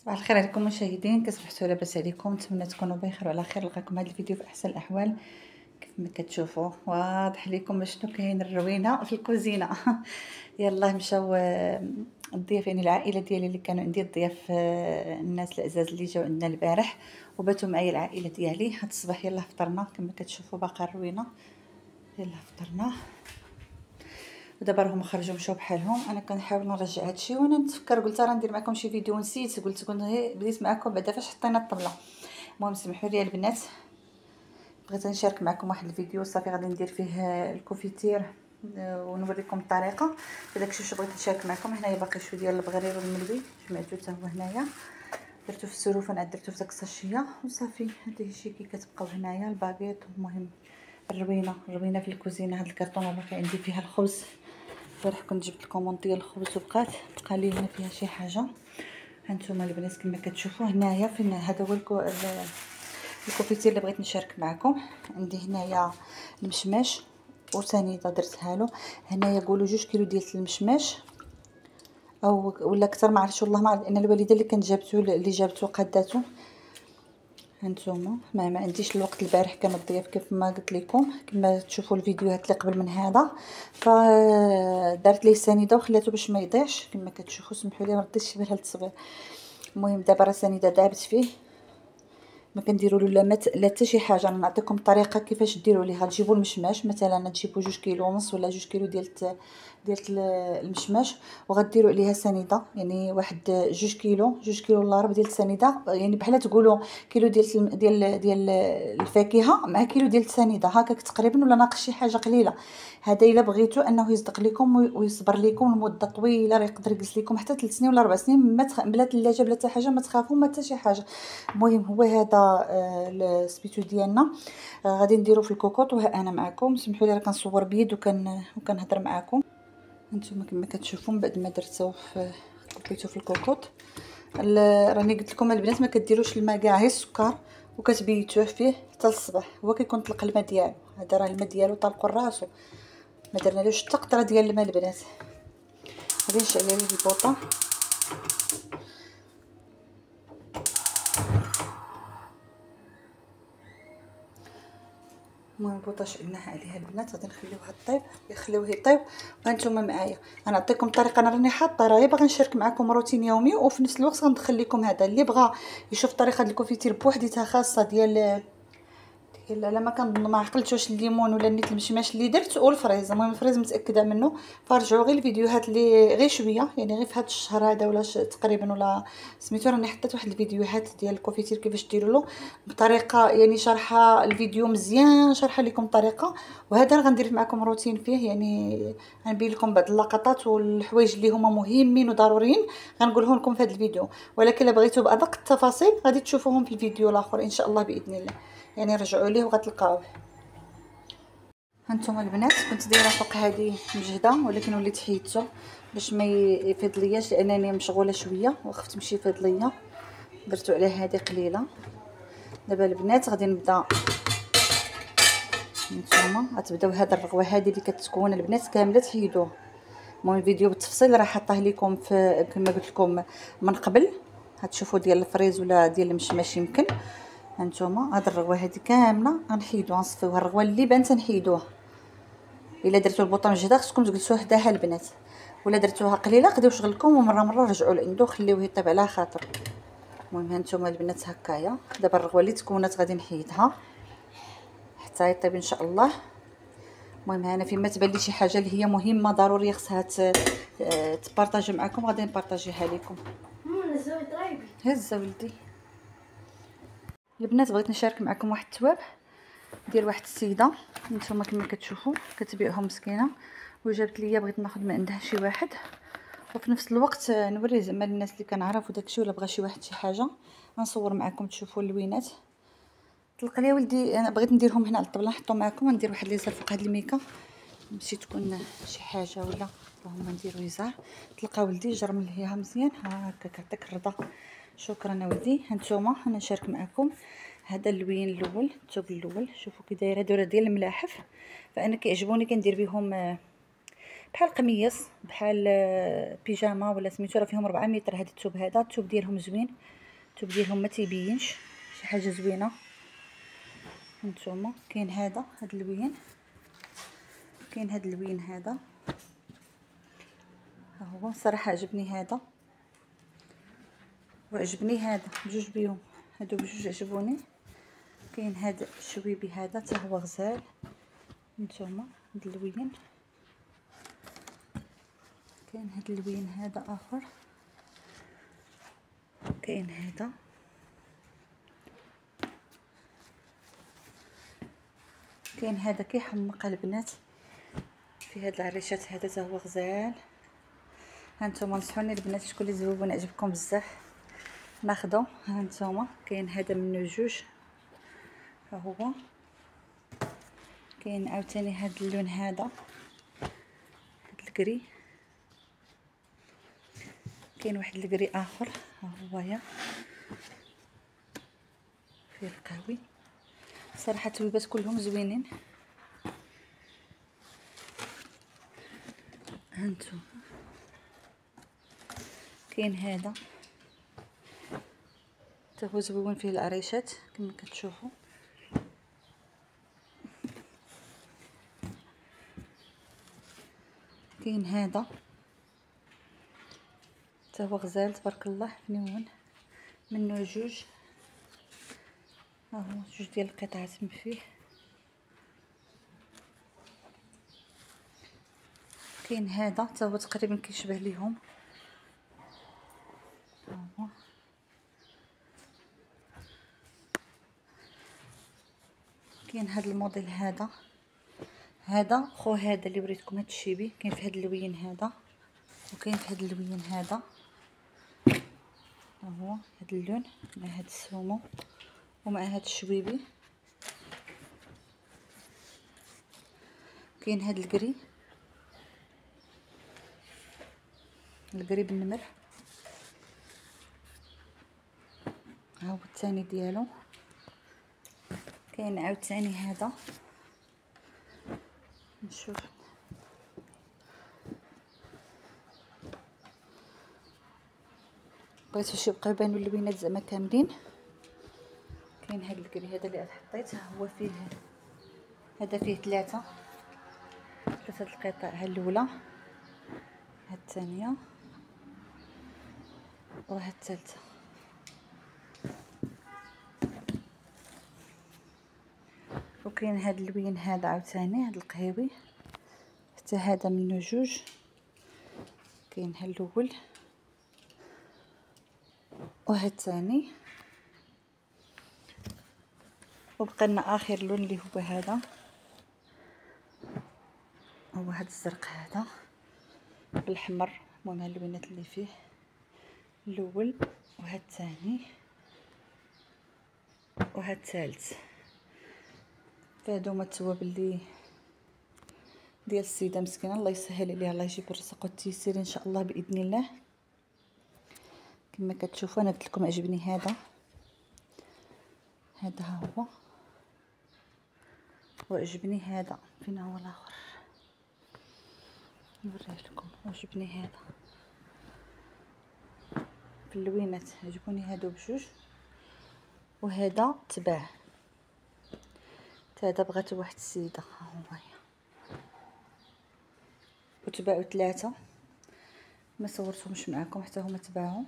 صباح الخير عليكم مشاهدين، كصبحتوا لاباس عليكم؟ نتمنى تكونوا بخير وعلى خير. نلقاكم هذا الفيديو في احسن الاحوال. كيف ما كتشوفوا واضح لكم شنو كاين الروينه في الكوزينه. يلا مشاو الضياف، يعني العائله ديالي اللي كانوا عندي الضياف، الناس العزاز اللي جاو عندنا البارح وباتوا معايا العائله ديالي. هاد الصباح يلا فطرنا كما كتشوفوا، باقا الروينه. يلا فطرنا ودابا راهم خرجوا مشاو بحالهم. انا كنحاول نرجع هادشي وانا نتفكر، قلت راه ندير معكم شي فيديو نسيت، قلت كون غير بديت معكم بعدا فاش حطينا الطبله. المهم سمحوا لي البنات، بغيت نشارك معكم واحد الفيديو صافي غادي ندير فيه الكوفيتير، ونوريكم الطريقه. داكشي واش بغيت نشارك معكم. هنايا باقي شويه ديال البغرير والملوي جمعتو حتى هو هنايا، درتو في السلوفان، عاد درتو في داك الساشيه وصافي. هذه شي كي كتبقاو هنايا الباكيط. المهم الروينه في الكوزينه. هاد الكرطونه باقي عندي فيها الخبز، البارح كنت جبت الكوموند ديال الخبز بقى لي هنا فيها شي حاجه. هانتوما البنات كما كتشوفوا هنايا فين هذا هو الكوفيتير اللي بغيت نشارك معكم. عندي هنايا المشماش وسنيده درتها له. هنايا قولوا 2 كيلو ديال المشماش او ولا اكثر، ما عرفتش والله، ما عرفت، ان الوالده اللي كانت جابته قاداته. هانتوما ما عنديش الوقت البارح، كان الضياف كيف ما قلت لكم، كما تشوفوا الفيديوهات اللي قبل من هذا، فدارت ليه السنيده وخلاتو باش ما يضيعش كما كتشوفوا. سمحوا لي ما رديتش بالها التصوير. المهم دابا راه السنيده دابت فيه، ما كنديروا له لا حتى شي حاجه. انا نعطيكم الطريقه كيفاش ديروا ليها. تجيبوا المشماش مثلا، تجيبوا 2 كيلو ونص ولا 2 كيلو ديال المشماش، وغديروا عليها سنيده، يعني واحد 2 كيلو الا ربع ديال السنيده، يعني بحال تقولوا كيلو ديال الفاكهه مع كيلو ديال السنيده هكاك تقريبا، ولا ناقص شي حاجه قليله. هذا الا بغيتوا انه يصدق لكم ويصبر لكم لمده طويله، راه يقدر يجلس لكم حتى 3 سنين ولا 4 سنين بلا ثلاجه بلا حتى حاجه، ما تخافوا ما حتى شي حاجه. المهم هو هذا السبيتو ديالنا. غادي نديرو في الكوكوط، وها انا معكم. سمحوا لي راه كنصور بيد وكنهضر معكم. هانتوما كما كتشوفوا من بعد ما درتو كبيتو في الكوكوط، راني قلت لكم البنات ما كديروش الماء كاع، غير السكر، وكتبيتوه فيه حتى الصباح. هو كيكون طلق الماء ديالو، هذا راه الماء ديالو طالق راسو، ما درنالوش حتى قطره ديال الماء البنات. غادي نشعل عليه البوطه. المهم البوطه شعلناها عليها البنات، غادي نخليوها طيب، يخليوه يطيب. وانتم معايا غنعطيكم الطريقه، انا راني حاطه، راهي باغا نشارك معكم روتين يومي، وفي نفس الوقت غندخل لكم هذا اللي بغى يشوف طريقه الكوفيتير بوحديتها خاصه ديال لا ما كنظن، ما عقلتش واش الليمون ولا نيت المشماش اللي درت والفريز. المهم الفريز متاكده منه. فرجعوا غير الفيديوهات اللي غير شويه، يعني غير في هذا الشهر هذا ولا تقريبا، ولا سميتو راني حطيت واحد الفيديوهات ديال الكوفيتير كيفاش ديروا له بطريقه، يعني شرحه الفيديو مزيان، شرحه لكم الطريقه. وهذا راه غندير معكم روتين فيه، يعني غنبين لكم بعض اللقطات والحوايج اللي هما مهمين وضروريين غنقولهم لكم في هذا الفيديو. ولكن الا بغيتوا بادق التفاصيل غادي تشوفوهم في الفيديو الاخر ان شاء الله باذن الله، يعني رجعوا ليه وغتلقاوه. هانتوما البنات كنت دايره فوق هذه مجهده، ولكن وليت حيدته باش ما يفيض لياش، لانني مشغوله شويه وخفت مشي يفيض ليا، درتو على هذه قليله. دابا البنات غادي نبدا. هانتوما غتبداو هذه الرغوه هذه اللي كتكون البنات كامله تحيدوها. المهم الفيديو بالتفصيل راه حاطاه لكم في كما قلت لكم من قبل، هتشوفوا ديال الفريز ولا ديال المشماش يمكن. هانتوما هاد الرغوه هذه كامله غنحيدوها، نصفيوها. الرغوه اللي بانت نحيدوها. الا درتو البوطه مجهده خصكم تجلسوه حداها البنات، ولا درتوها قليله خديو شغلكم ومره مره رجعوا لعندو خليوه يطيب على خاطر. المهم هانتوما البنات هكايا. دابا الرغوه اللي تكونات غادي نحيدها حتى يطيب ان شاء الله. المهم انا فيما تبان لي شي حاجه اللي هي مهمه ضروريه خصها تبارطاجي معكم غادي نبارطاجيها لكم. هز ولدي. البنات بغيت نشارك معكم واحد التواب ديال واحد السيده، نتوما كما كتشوفوا كتبيعهم مسكينه، وجابت ليا بغيت ناخذ من عندها شي واحد، وفي نفس الوقت نوريه زعما الناس اللي كنعرف وداكشي، ولا بغى شي واحد شي حاجه غنصور معكم تشوفوا اللوينات. طلق لي ولدي، انا بغيت نديرهم هنا على الطبله نحطهم معكم، ندير واحد ليزار فوق هاد الميكا ماشي تكون شي حاجه ولا اللهم نديرو يزار. طلقه ولدي جرم ليها مزيان هكاك، عطيك الرضا. شكرا ولدي. هانتوما انا نشارك معكم هذا اللوين الاول، الثوب الاول. شوفوا كي داير، هادو راه ديال الملاحف، فانا كيعجبوني كندير بهم بحال قميص، بحال بيجاما ولا سميتو، راه فيهم 4 متر. هذا الثوب، هذا الثوب ديالهم زوين الثوب ديالهم ما تيبينش، شي حاجه زوينه. هانتوما كاين هذا اللوين، كاين هذا اللوين هذا، ها هو صراحه عجبني هذا وعجبني هذا بجوج بيهم، هادو بجوج عجبوني. كاين هذا الشويبي هذا حتى هو غزال. هانتوما هاد اللوين، كاين هاد اللوين هذا اخر، كاين هذا، كاين هذا كيحمق البنات في هاد العريشات هذا حتى هو غزال. هانتوما نصحوني البنات شكون اللي زوبون عجبكم بزاف ناخذو. هانتوما كاين هذا منه جوج، ها هو. كاين عاوتاني هذا اللون هذا، هذا الكري. كاين واحد الكري اخر ها هويا فيه القهوي. صراحه التويبات كلهم زوينين. هانتوما كاين هذا حتى هو زوين فيه العريشات كما كتشوفوا. كاين هذا حتى هو غزال تبارك الله فنون، منه جوج، ها هو جوج ديال القطعات من فيه. كاين هذا حتى هو تقريبا كيشبه ليهم، ها هو. كاين هذا الموديل هذا، هذا خو هذا اللي وريتكم هذا الشيبي، كاين في هذا اللوين هذا وكاين في هذا اللوين هذا، ها هو هذا اللون مع هذا السومو ومع هذا الشويبي. كاين هذا الكري، الكري بالنمر، ها هو الثاني ديالو. كاين عاوتاني هذا، نشوف بغيت باش يبقاو يبانو اللوينات زعما كاملين. كاين هذا الكري هذا اللي حطيت، ها هو فيه هذا فيه ثلاثه القطع، ها الاولى، ها الثانيه وها الثالثه. وكاين هذا اللوين هذا عاوتاني هذا القهيوي، حتى هذا منه جوج. كاين ها الاول وها الثاني، وبقى لنا اخر لون اللي هو هذا، هو هذا الزرق هذا بالاحمر. المهم اللوينات اللي فيه الاول وها الثاني وها الثالث. فهادو هما التوابل اللي ديال السيده مسكينه، الله يسهل عليها، الله يجيب الرزق والتيسير ان شاء الله باذن الله. كما كتشوفوا انا قلت لكم عجبني هذا ها هو، وعجبني هذا. فين هو الاخر؟ نوريه لكم. عجبني هذا في اللوينات، عجبوني هادو بجوج، وهذا تباع هذا بغاتو واحد السيده، ها هو هي. وتباعوا ثلاثه، ما صورتهمش معكم حتى هما تباعوا.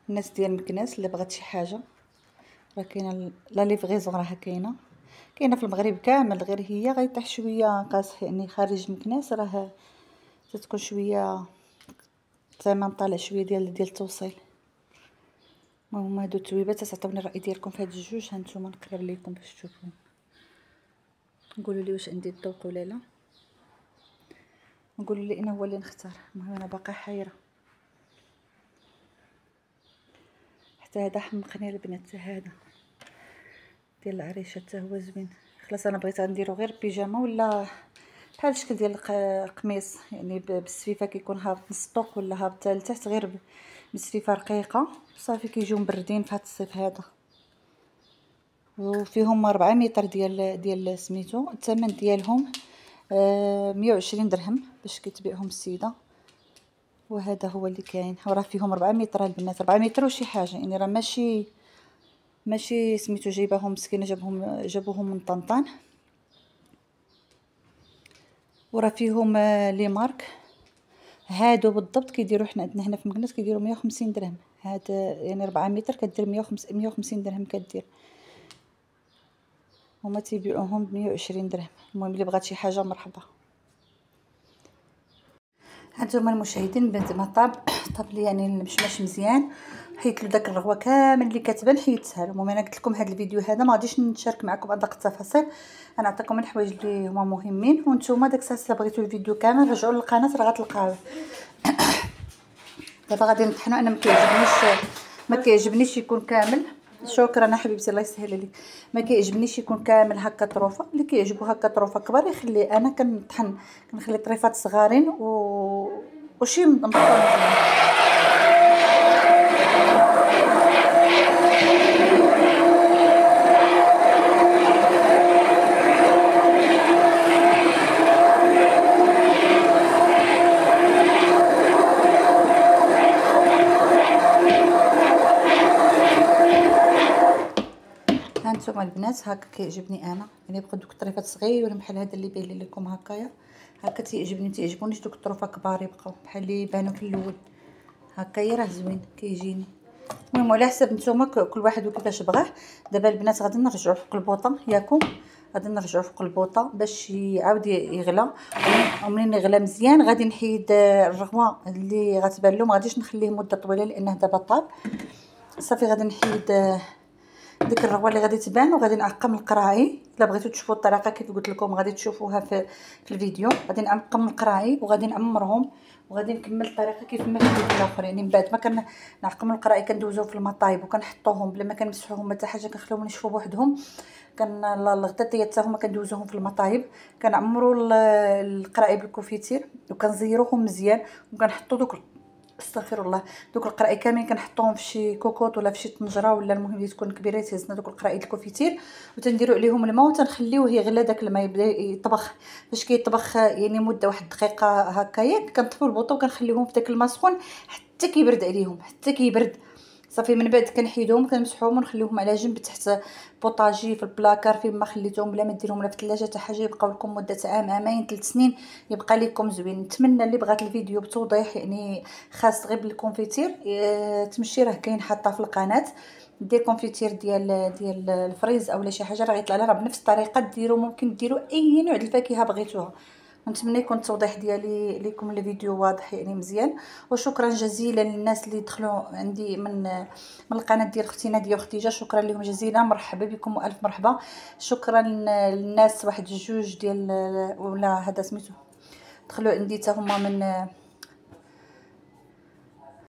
الناس ديال مكناس اللي بغات شي حاجه راه كاينه لا ليفغيزون، راه كاينه في المغرب كامل، غير هي غيطيح شويه قاصح يعني خارج مكناس راه تتكون شويه الثمن طالع شويه ديال التوصيل. هما هادو التويبات. تعطوني الراي ديالكم في هاد الجوج. هانتوما نقرب لكم باش تشوفوا، قولوا لي واش عندي الذوق ولا لا، نقولوا لي انا هو اللي نختار. المهم انا باقا حيره، حتى هذا حمقني البنات، هذا ديال العريشه حتى هو زوين. خلاص انا بغيت نديرو غير بيجامه ولا بحال الشكل ديال القميص، يعني بالسفيفه كيكون هابط نص طوق ولا هابط لتحت، غير بسفيفه رقيقه صافي كيجيو مبردين في هذا الصيف هذا. وفيهم 4 متر ديال سميتو. الثمن ديالهم 120 درهم باش كتبيعهم السيده. وهذا هو اللي كاين، راه فيهم 400 راه البنات، 400 وشي حاجه، يعني راه ماشي سميتو جايباهم مسكينه، جابوهم من طنطان. وراه فيهم لي مارك هادو بالضبط كيديروا، حنا عندنا هنا في مكناس كيديروا 150 درهم. هذا يعني 4 متر كدير 150 درهم كدير. هما تيبيعوهم ب 120 درهم. المهم اللي بغات شي حاجه مرحبا. هانتوما المشاهدين، بنت ما طاب لي يعني المشماش مزيان، حيت له داك الرغوه كامل اللي كتبان حيدتها. المهم انا قلت لكم هذا الفيديو هذا ما غاديش نشارك معكم ادق التفاصيل، انا نعطيكم الحوايج اللي هما مهمين، وانتم داك الساعه بغيتوا الفيديو كامل رجعوا للقناه راه غتلقاوه. دابا غادي نطحنو. انا ما كيعجبنيش يكون كامل. شكرا حبيبتي الله يسهل عليك. ما كيعجبنيش يكون كامل هكا طروفه، اللي كيعجبو هكا طروفه كبار يخلي. انا كنطحن كنخلي طريفات صغارين وشي مطحون مزيان. هانتوما البنات هكا كيعجبني انا، يعني بقى دوك الطريفات صغيورين بحال هذا اللي باين لكم هكايا، هكا تيعجبونيش دوك الطروفه كبار يبقاو بحال اللي بانوا في الاول هكايا، راه زوين كيجيني. المهم على حسب نتوما كل واحد وكيفاش بغاه. دابا البنات غادي نرجعوا فوق البوطه ياكم، غادي نرجعوا فوق البوطه باش يعاود يغلى. ومنين يغلى مزيان غادي نحيد الرغوه اللي غتبان له، ما غاديش نخليه مده طويله لانه دابا طاب صافي. غادي نحيد ديك الرغوه اللي غادي تبان، وغادي نعقم القراعي. الا بغيتو تشوفوا الطريقه كيف قلت لكم غادي تشوفوها في الفيديو. غادي نعقم القراعي وغادي نعمرهم، وغادي نكمل الطريقه كيف ما في الفيديو الاخر. يعني من بعد ما كنعقم القراعي كندوزوه في المطايب وكنحطوهم بلا ما كنمسحوهم حتى حاجه، كنخليهم ينشفوا بوحدهم. الغدا حتى هما كندوزوهم في المطايب، كنعمروا القراعي بالكوفيتير وكنزيروهم مزيان، وكنحطوا دوك استغفر الله دوك القراي كاملين كنحطوهم في شي كوكوط ولا في شي طنجره، ولا المهم اللي تكون كبيره. تهزنا دوك القراي الكوفيتير وتنديروا عليهم الماء وتنخليوه يغلى. داك الماء يبدا يطبخ، باش كيطبخ يعني مده واحد الدقيقه هكايا. كنطفيو البوطه وكنخليوهم في داك الماء سخون حتى كيبرد عليهم، حتى كيبرد صافي. من بعد كنحيدوهم كنمسحوهم ونخليوهم على جنب تحت بوطاجي في البلاكار فين ما خليتوهم، بلا ما ديروهم لا في الثلاجه حتى حاجه. يبقاو لكم مده عام، عامين، 3 سنين، يبقى لكم زوين. نتمنى اللي بغات الفيديو بتوضيح يعني خاص غير بالكونفيتير تمشي راه كاين حاطه في القناه. دير كونفيتير ديال الفريز اولا شي حاجه راه غيطلع لها بنفس الطريقه. ديروا ممكن ديروا اي نوع د الفاكهه بغيتوها. نتمنى يكون التوضيح ديالي لكم الفيديو واضح يعني مزيان. وشكرا جزيلا للناس اللي دخلوا عندي من القناه ديال اختي ناديه وختيجه، شكرا لهم جزيلا. مرحبا بكم والف مرحبا. شكرا للناس واحد جوج ديال ولا هذا سميتو دخلوا عندي حتى هما